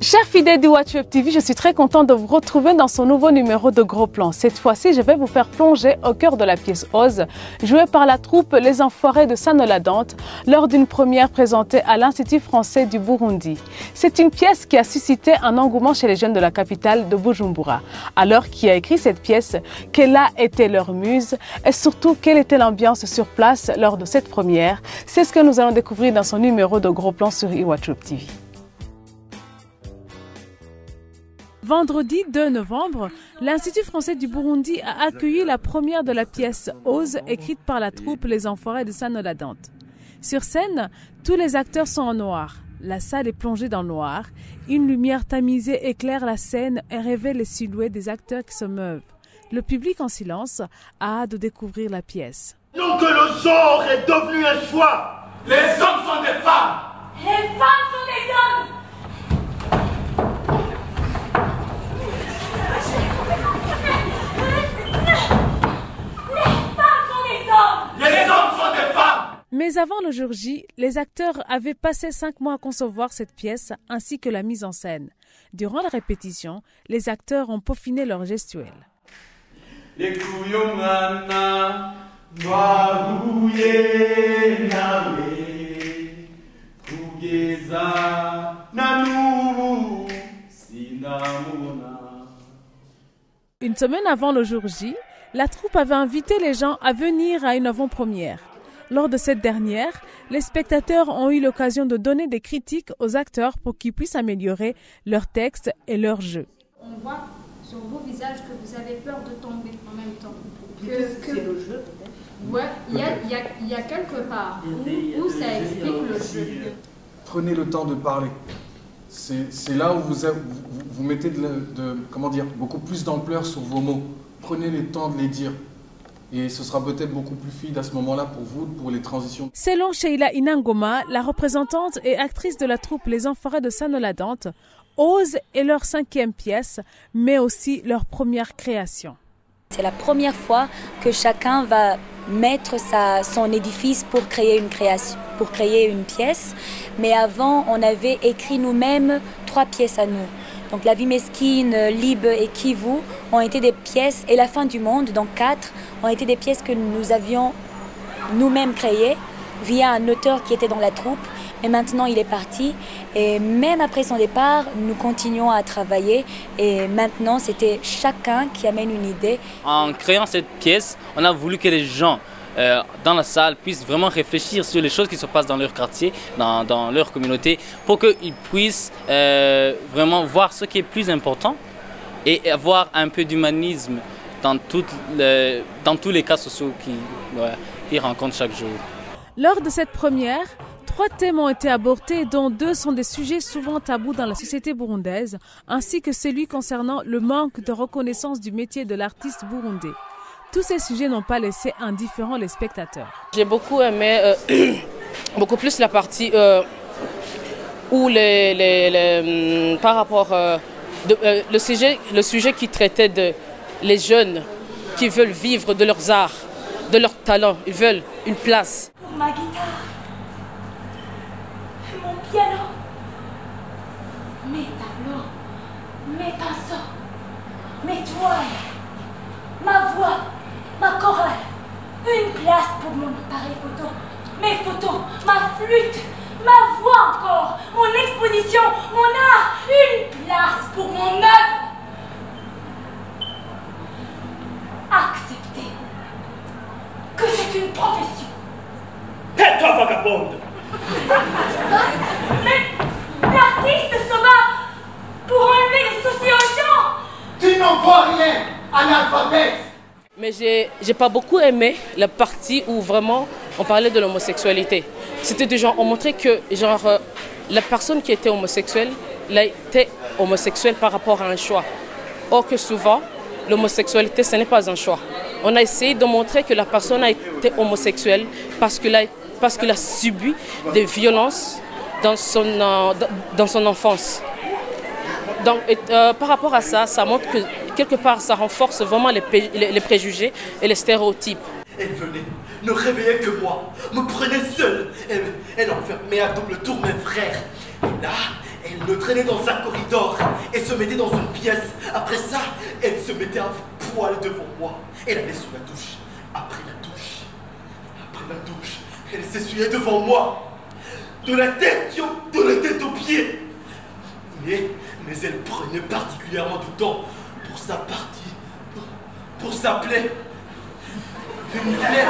Chers fidèles du Watch Web TV, je suis très contente de vous retrouver dans ce nouveau numéro de Gros Plan. Cette fois-ci, je vais vous faire plonger au cœur de la pièce Ose, jouée par la troupe Les Enfoirés de Sanola-Dante lors d'une première présentée à l'Institut français du Burundi. C'est une pièce qui a suscité un engouement chez les jeunes de la capitale de Bujumbura. Alors, qui a écrit cette pièce? Quelle a été leur muse? Et surtout, quelle était l'ambiance sur place lors de cette première? C'est ce que nous allons découvrir dans ce numéro de Gros Plan sur Watch Web TV. Vendredi 2 novembre, l'Institut français du Burundi a accueilli la première de la pièce Ose, écrite par la troupe Les Enfoirés de Sanola-Dante. Sur scène, tous les acteurs sont en noir. La salle est plongée dans le noir. Une lumière tamisée éclaire la scène et révèle les silhouettes des acteurs qui se meuvent. Le public en silence a hâte de découvrir la pièce. Donc que le genre est devenu un choix. Les hommes sont des femmes. Les femmes sont des hommes. Mais avant le jour J, les acteurs avaient passé 5 mois à concevoir cette pièce ainsi que la mise en scène. Durant la répétition, les acteurs ont peaufiné leur gestuelle. Une semaine avant le jour J, la troupe avait invité les gens à venir à une avant-première. Lors de cette dernière, les spectateurs ont eu l'occasion de donner des critiques aux acteurs pour qu'ils puissent améliorer leur texte et leur jeu. On voit sur vos visages que vous avez peur de tomber en même temps. C'est le jeu peut-être. Ouais, il y a quelque part où ça explique le jeu. Prenez le temps de parler. C'est là où vous mettez comment dire, beaucoup plus d'ampleur sur vos mots. Prenez le temps de les dire. Et ce sera peut-être beaucoup plus fluide à ce moment-là pour vous, pour les transitions. Selon Sheila Inangoma, la représentante et actrice de la troupe Les Enfoirés de Sanola-Dante, Ose est leur 5e pièce, mais aussi leur première création. C'est la première fois que chacun va mettre son édifice pour créer une création, pour créer une pièce. Mais avant, on avait écrit nous-mêmes 3 pièces à nous. Donc La vie mesquine, Lib et Kivu ont été des pièces, et La fin du monde, donc 4, ont été des pièces que nous avions nous-mêmes créées via un auteur qui était dans la troupe. Et maintenant, il est parti. Et même après son départ, nous continuons à travailler. Et maintenant, c'était chacun qui amène une idée. En créant cette pièce, on a voulu que les gens dans la salle puissent vraiment réfléchir sur les choses qui se passent dans leur quartier, dans leur communauté, pour qu'ils puissent vraiment voir ce qui est plus important et avoir un peu d'humanisme dans tous les cas sociaux qu'ils rencontrent chaque jour. Lors de cette première, 3 thèmes ont été abordés, dont 2 sont des sujets souvent tabous dans la société burundaise, ainsi que celui concernant le manque de reconnaissance du métier de l'artiste burundais. Tous ces sujets n'ont pas laissé indifférents les spectateurs. J'ai beaucoup aimé, beaucoup plus la partie où par rapport le sujet qui traitait de les jeunes qui veulent vivre de leurs arts, de leurs talents, ils veulent une place. Ma guitare, mon piano, mes tableaux, mes pinceaux, mes toiles, ma voix, ma chorale, une place pour mon appareil photo, mes photos, ma flûte, ma voix encore, mon exposition, mon art, une place pour mon œuvre. Acceptez que c'est une profession. Tais-toi, vagabonde. Mais l'artiste se bat pour enlever les soucis aux gens. Tu n'en vois rien, analphabète. Mais j'ai pas beaucoup aimé la partie où vraiment on parlait de l'homosexualité. C'était du genre, on montrait que la personne qui était homosexuelle, elle était homosexuelle par rapport à un choix. Or que souvent, l'homosexualité, ce n'est pas un choix. On a essayé de montrer que la personne a été homosexuelle parce qu'elle a subi des violences dans son enfance. Donc, par rapport à ça, ça montre que quelque part, ça renforce vraiment les préjugés et les stéréotypes. Et venez, ne réveillait que moi, me prenait seul. Elle enfermait à double tour mes frères. Et là, elle me traînait dans un corridor et se mettait dans une pièce. Après ça, elle se mettait à poil devant moi. Elle allait sous la douche. Après la douche, elle s'essuyait devant moi. De la tête aux pieds. Mais elle prenait particulièrement du temps pour sa partie, pour sa plaie. Une plaie.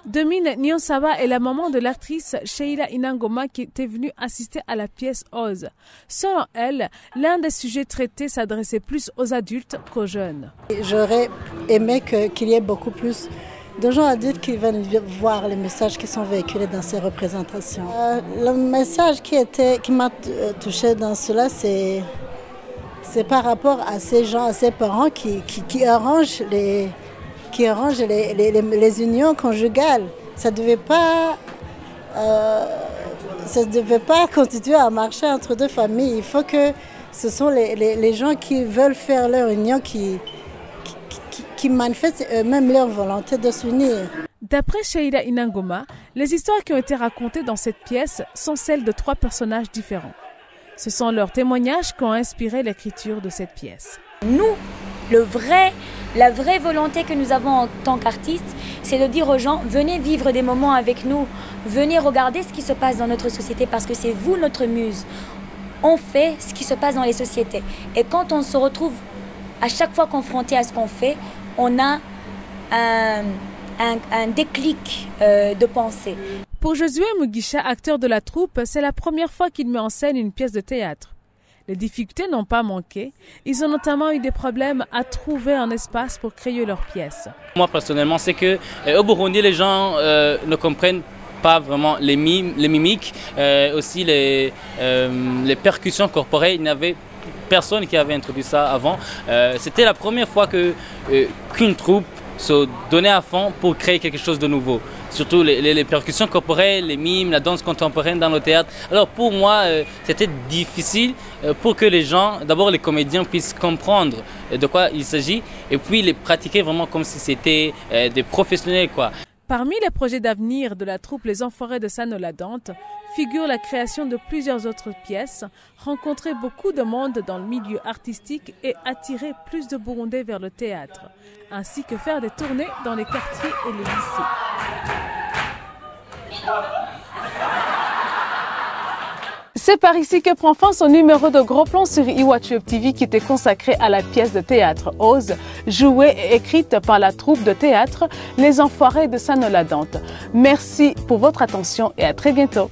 Domine Nyonsaba est la maman de l'actrice Sheila Inangoma qui était venue assister à la pièce Oz. Selon elle, l'un des sujets traités s'adressait plus aux adultes qu'aux jeunes. J'aurais aimé qu'il y ait beaucoup plus de gens adultes qui viennent voir les messages qui sont véhiculés dans ces représentations. Le message qui m'a touché dans cela, c'est par rapport à ces gens, à ces parents qui arrangent les unions conjugales. Ça ne devait pas constituer un marché entre deux familles. Il faut que ce sont les gens qui veulent faire leur union qui manifestent eux-mêmes leur volonté de s'unir. D'après Sheila Inangoma, les histoires qui ont été racontées dans cette pièce sont celles de 3 personnages différents. Ce sont leurs témoignages qui ont inspiré l'écriture de cette pièce. Nous, la vraie volonté que nous avons en tant qu'artistes, c'est de dire aux gens, venez vivre des moments avec nous, venez regarder ce qui se passe dans notre société parce que c'est vous notre muse. On fait ce qui se passe dans les sociétés. Et quand on se retrouve à chaque fois confronté à ce qu'on fait, on a un déclic de pensée. Pour Josué Mugisha, acteur de la troupe, c'est la première fois qu'il met en scène une pièce de théâtre. Les difficultés n'ont pas manqué. Ils ont notamment eu des problèmes à trouver un espace pour créer leur pièce. Moi, personnellement, c'est qu'au Burundi, les gens ne comprennent pas vraiment les mimiques, aussi les percussions corporelles. Il n'y avait personne qui avait introduit ça avant. C'était la première fois qu'une troupe se donnait à fond pour créer quelque chose de nouveau. Surtout les percussions corporelles, les mimes, la danse contemporaine dans le théâtre. Alors pour moi, c'était difficile pour que les gens, d'abord les comédiens, puissent comprendre de quoi il s'agit et puis les pratiquer vraiment comme si c'était des professionnels, quoi. Parmi les projets d'avenir de la troupe Les Enfoirés de Sanola-Dante figure la création de plusieurs autres pièces, rencontrer beaucoup de monde dans le milieu artistique et attirer plus de Burundais vers le théâtre, ainsi que faire des tournées dans les quartiers et les lycées. C'est par ici que prend fin son numéro de Gros Plan sur Iwatube TV qui était consacré à la pièce de théâtre Oz, jouée et écrite par la troupe de théâtre Les Enfoirés de Sanola-Dante. Merci pour votre attention et à très bientôt.